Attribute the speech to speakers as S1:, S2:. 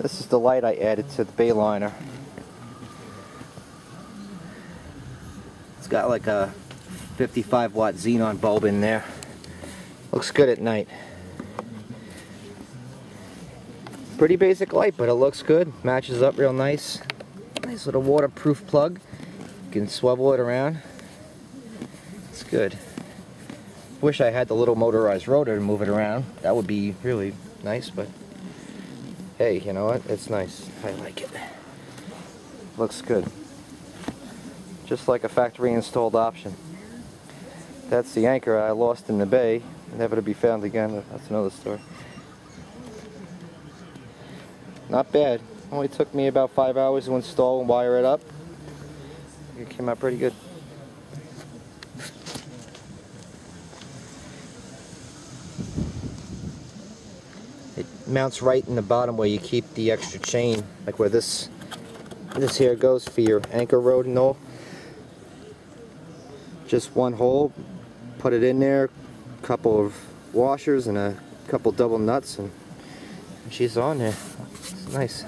S1: This is the light I added to the Bayliner. It's got like a 55 watt xenon bulb in there. Looks good at night. Pretty basic light, but it looks good. Matches up real nice. Nice little waterproof plug. You can swivel it around. It's good. Wish I had the little motorized rotor to move it around. That would be really nice, but hey, you know what? It's nice. I like it. Looks good. Just like a factory installed option. That's the anchor I lost in the bay. Never to be found again. That's another story. Not bad. Only took me about 5 hours to install and wire it up. It came out pretty good. It mounts right in the bottom where you keep the extra chain, like where this here goes for your anchor rod and all. Just one hole, put it in there, a couple of washers and a couple double nuts, and she's on there. It's nice.